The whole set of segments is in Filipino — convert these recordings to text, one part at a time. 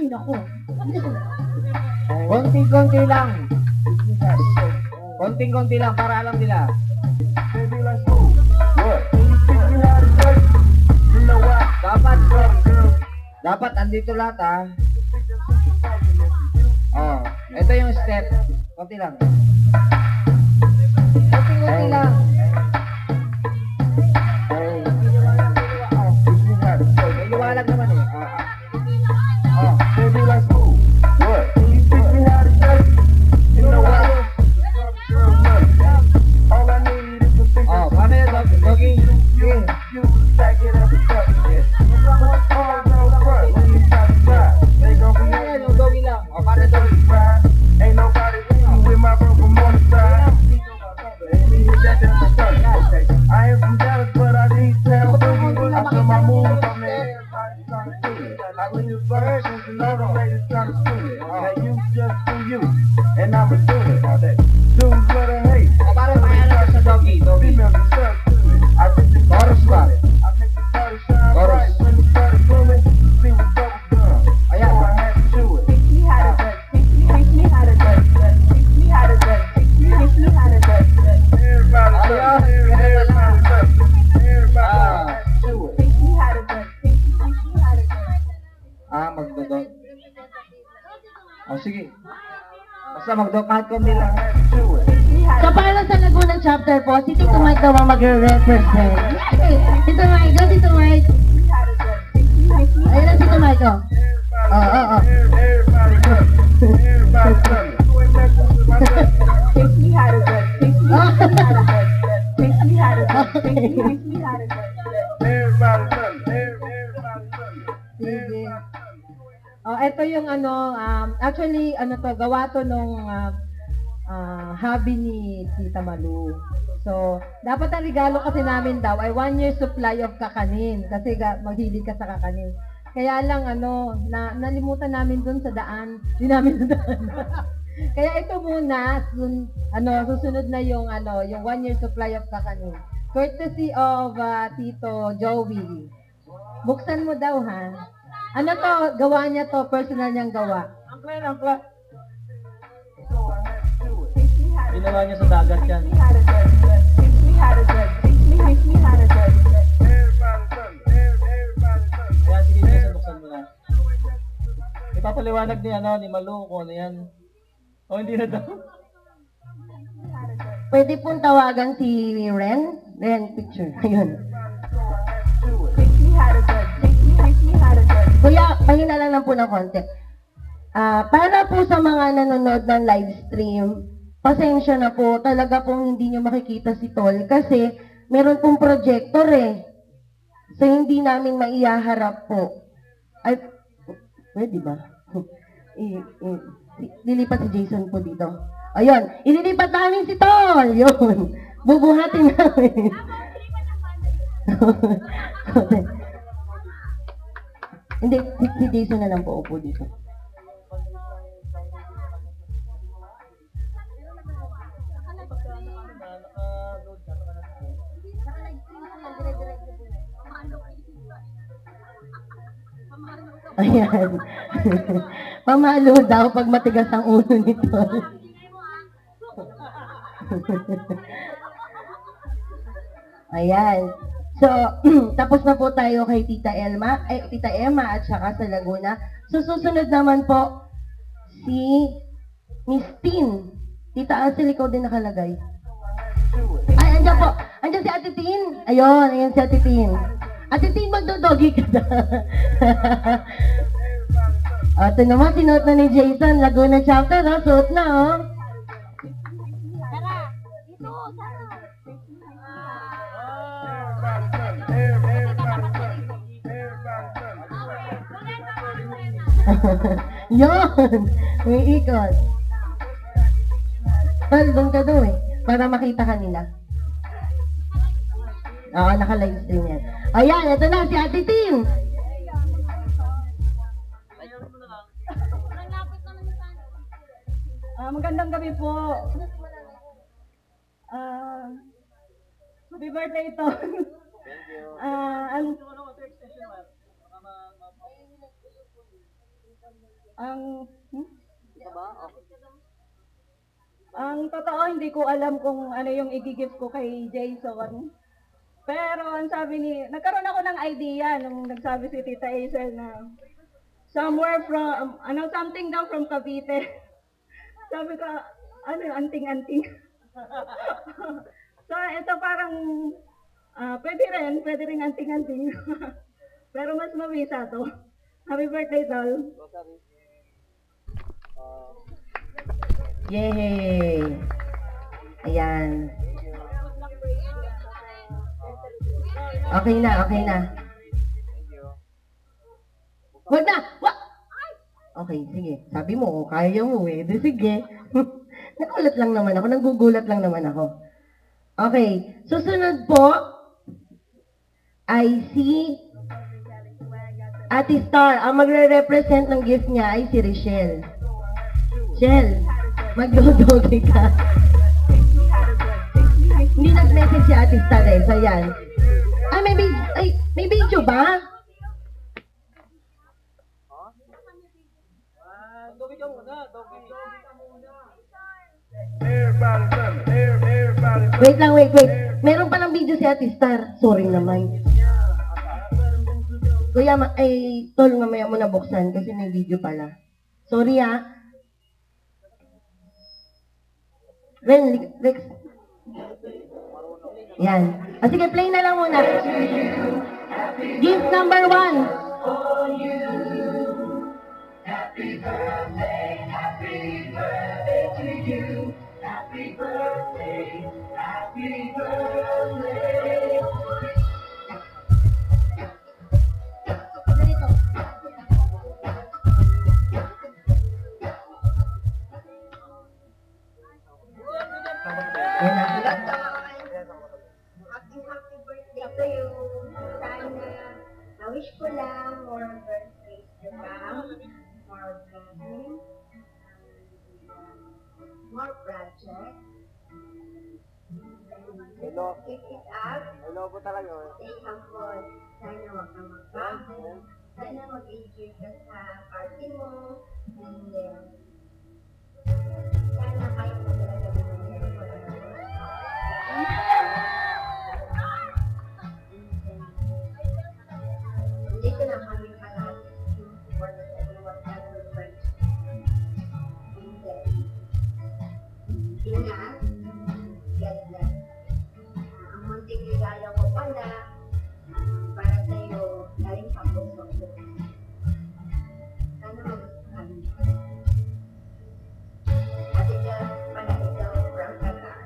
din ako. Konting-konti lang. Konting-konti lang para alam nila. Dapat andito lahat ah. Oh, ito yung step. Konti lang. Konti lang. May liwalag naman eh. Baby, let's move. What? Can you teach me how to touch? You know what? All I need is some things. Oh, paano yun, Doggy? You stack it up and touch it. All those front, when you try to try, they gon' be Ayan, yung Doggy lang. Oh, paano Doggy? Ain't nobody with my broken motor side. I am from Dallas, but I need to have a boogie. I feel my moves on there. Like when you versions, you know the ladies trying to school it. Now you just do you, and I'ma do it all day. Dudes love to hate. Oh, paano paano sa Doggy? Doggy. Females deserve to it. I think the Chorus ba? I make the party shine Chorus. bright when the started blooming. See what's up with them. Ayan. So I had to do it. Teach me how to touch. Teach me how to touch. Teach me how to touch. Teach me how to touch. Everybody touch. Everybody touch. Everybody had to do it. Teach me how to touch. Teach me how to touch. Magdodog. Oh, sige. Basta magdodog kahit konti lang. Had to do it. So, para sa Laguna chapter po, si Tito Mike daw ang mag-represent. Tito Mike, go Tito Mike. Ayun lang Tito Mike, oh. Oo. Everybody touch. Everybody touch. Teach me how to touch. Teach me how to touch. Teach me how to touch. Teach me how to touch. Everybody touch. Everybody touch. Sige. Oh, ito yung ano, actually, ano to, gawa to nung hobby ni Tita Malu. So, dapat ang regalo kasi namin daw ay 1 year supply of kakanin kasi maghilig ka sa kakanin. Kaya lang ano, nalimutan namin dun sa daan. Hindi namin daan. Kaya ito muna, susunod na yung yung 1 year supply of kakanin. Courtesy of Tito Joey. Buksan mo daw ha. Ano to? Gawa niya to, personal niyang gawa. Angkla. Teach me how to Ginawa niya sa dagat yan. Teach me how to touch. Teach me how to touch. Teach me how to touch. Everybody touch. Everybody touch. Kaya sige, Jason, buksan mo na. Ipapaliwanag ni Malu kung ano yan. O, hindi na daw. Pwede pong tawagan si Ren. Ren, picture. Ayun. Teach me how to touch. Teach me how to touch. Kuya, pahina lang po ng konti. Para po sa mga nanonood ng live stream, pasensya na po, talaga pong hindi nyo makikita si Tol kasi meron pong projector eh. So, hindi namin maiyaharap po. Ay, pwede ba? Lilipat si Jason po dito. Ayun, ililipat namin si Tol! Yun, bubuhatin namin. Hindi, si Jason na lang po upo dito. Ayan. Pamalo daw pag matigas ang ulo nito. Ayan. So, tapos na po tayo kay Tita Emma at saka sa Laguna. So, susunod naman po si Miss Tin. Tita Ansel, ikaw din nakalagay. Ay, andyan po. Andyan si Ate Tin. Ayun, ayan si Ate Tin. Ate Tin, magdodogi ka na. Ito naman, sinuot na ni Jason. Laguna chapter, ha? Suot na, oh. Yun! May ikot. Well, doon ka doon eh. Para makita ka nila. Oo, naka-live stream yan. Ayan, ito na si Ate Tin. Magandang gabi po. Happy birthday ito. Ang totoo, hindi ko alam kung ano yung i-gift ko kay Jason. Pero ang sabi nagkaroon ako ng idea nung nagsabi si Tita Hazel na somewhere from, something daw from Cavite. Sabi ko, ano yung anting-anting? So, ito parang, pwede rin anting-anting. Pero mas mabisa to. Happy birthday, Tol. Yay! Ayan. Okay na. Wag na! Okay, sige. Sabi mo, kaya mo eh. Di sige. Nagulat lang naman ako. Nagugulat lang naman ako. Okay. Susunod po ay si Ate Star. Ang magre-represent ng gift niya ay si Richelle. Richelle, magdodogi ka. Hindi nag-message si Ate Star eh. So, yan. May video ba? Dogi ka muna. Wait lang, wait. Meron palang video si Ate Star. Sorry naman. Kuya, tol, mamaya mo na buksan kasi may video pala. Sorry Ren, Rex. Yan. Sige, play na lang muna. Gift number 1. Wish ko lang more birthdays to come, more blessings, more projects. Keep it up. Hello po talaga. Stay humble. Sana wag kang magbago. Sana mag-enjoy ka sa party mo. And then, sana kayo maglalagay ng dito na kami palagi for everyone ever friends. And then, ingat, God bless. Ang munting regalo ko pala, para sa'yo, galing sa puso ko. Sana magustuhan mo. Ate Jess, pala ito from Qatar.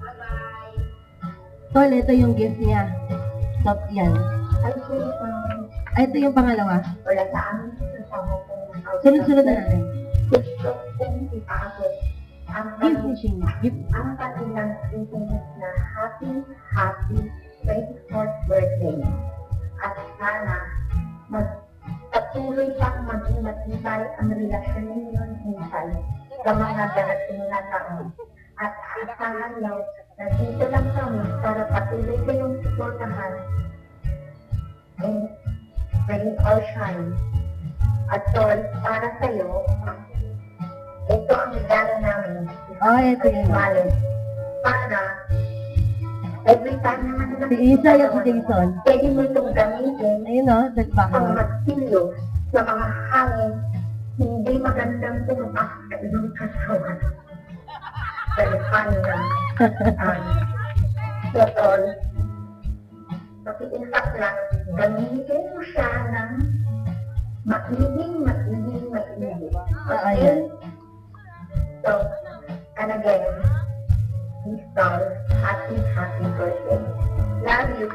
Bye-bye! Tol, ito yung gift niya. Top yan. Ito yung pangalawa. Wala sa amin sa Sunod-sunod na natin. gusto kong ipagod ang Gift ni Shane. Gift. ang kanilang greetings na happy 24th birthday. At sana patuloy pang maging matibay ang relasyon ninyo minsan sa mga darating na taon. At asahan lang na dito lang kami para patuloy kayong suportahan and bring all shine. At Tol, para sa'yo, ito ang regalo namin. Ito yun. Wallet. Para every time naman na Si Isa yung si Jason. pwede mo itong gamitin Ayun o, ang nagbahaw. magsilyo sa mga hangin hindi magandang tumakas sa iyong kasawan. Dahil paano na so Tol, pakiisak lang, gamitin mo siya ng makinig. Ayan. So, and again, install happy birthday. Love you.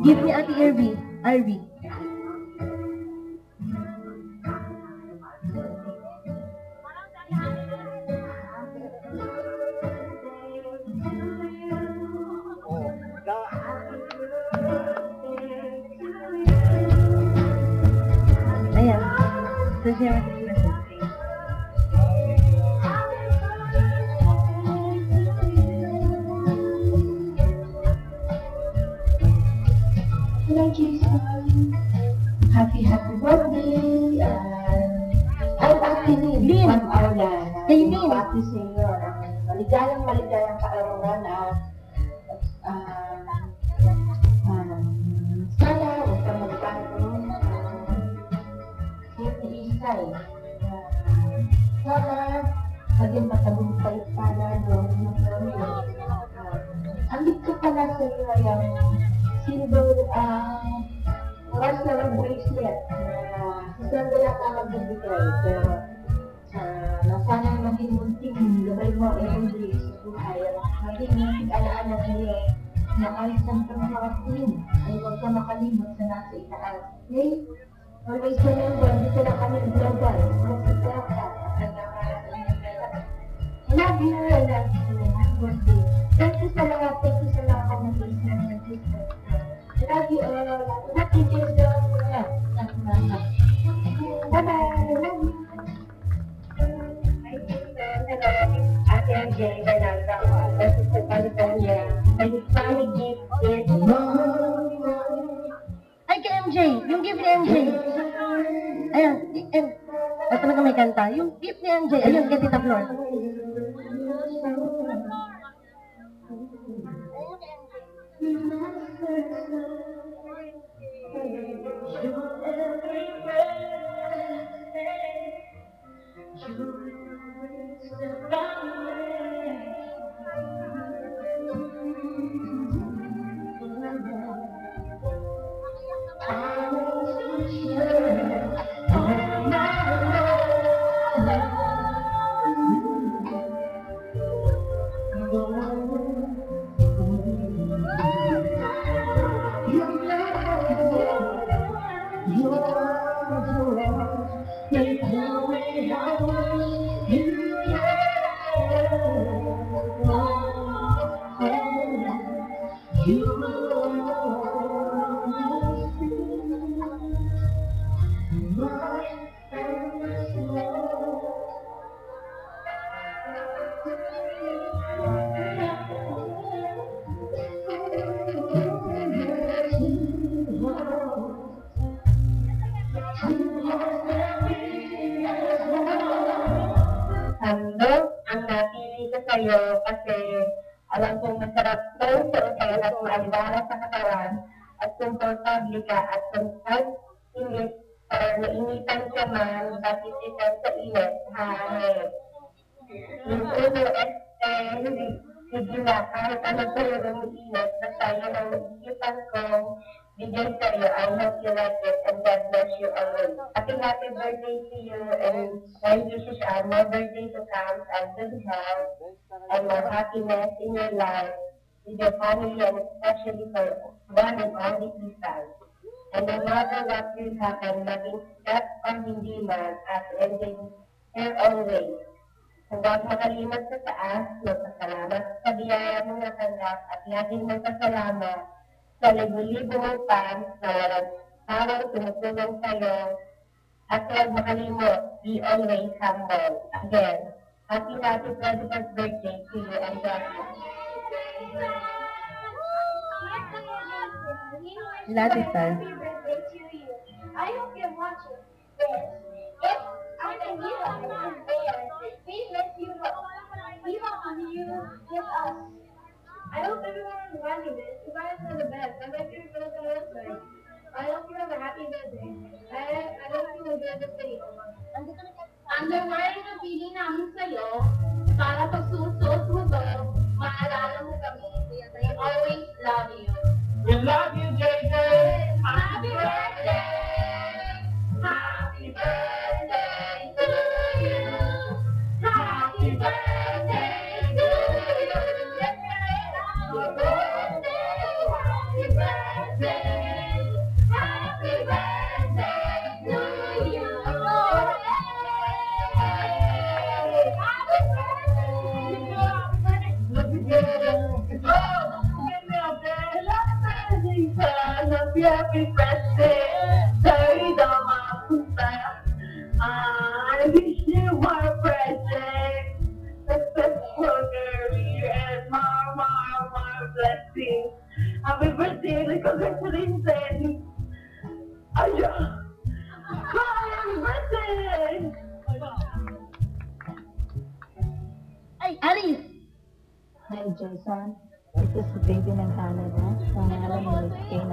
Gift ni Ate Irby. Ayan. So, siya maligayang kaarawan at sana huwag kang magbago Isay. Sana maging matagumpay sana doon ang dito pala sa yung silver Russell bracelet na saan wala ka magbibigay pero sana maging munting gabay mo every sa buhay maging munting alaala sa'yo na kahit saan ka makakatingin ay huwag ka makalimot sa nasa itaas. Okay? Always remember, dito na kami global. Mas itaas I love you. Happy birthday. Thank you sa mga comments na nag-sister. I love you all. Happy birthday. Bye-bye. Love you. Ate MJ, Fernanda, Sister California, and his family gift is Ay, kay MJ! Yung gift ni MJ! Ayan, ito na may kanta. Yung gift ni MJ, ayun, kay Tita Flor. Ang napili ko sa'yo kasi alam kong masarap to sa kaya kung alibara sa katawan at komportable ka at kung init para nainitan ka man bakit ito sa init yung ulo hindi na kahit ano talaga ng init basta yun ang isipan kong bigyan sa'yo. I hope you like it and God bless you always. Happy birthday to you and my wishes are more birthday to come and good health and more happiness in your life with your family and especially for one and only Ethan. And no matter what will happen, maging step or hindi man at ending her own way. Huwag makalimot sa taas, magpasalamat sa biyaya mong natanggap at laging magpasalamat sa libo-libo mong fans na walang tawang tumutulong sa'yo at huwag makalimot, be always humble. Again, happy 21st birthday to you and God bless. Latitan. I hope you're watching this. If I can give us there, please let you know. Even on you, give us. I hope everyone watching this, you guys are the best. I bet you're going to listen. I hope you have a happy birthday. I hope you enjoy the video. Underwear na pili namin sa'yo para pag susuot mo to, maalala mo kami. We always love you. We love you, JJ. Happy birthday! Happy birthday to you! Happy birthday to you! Happy birthday! Happy birthday! Happy birthday to you! Happy birthday, sorry, I wish you more blessings, successful career, and more blessings. Happy birthday, congratulations. Ayun. Happy birthday! Ay, Alice! Jason. Ito si baby ng Canada. Pangalan ni Miss Kay.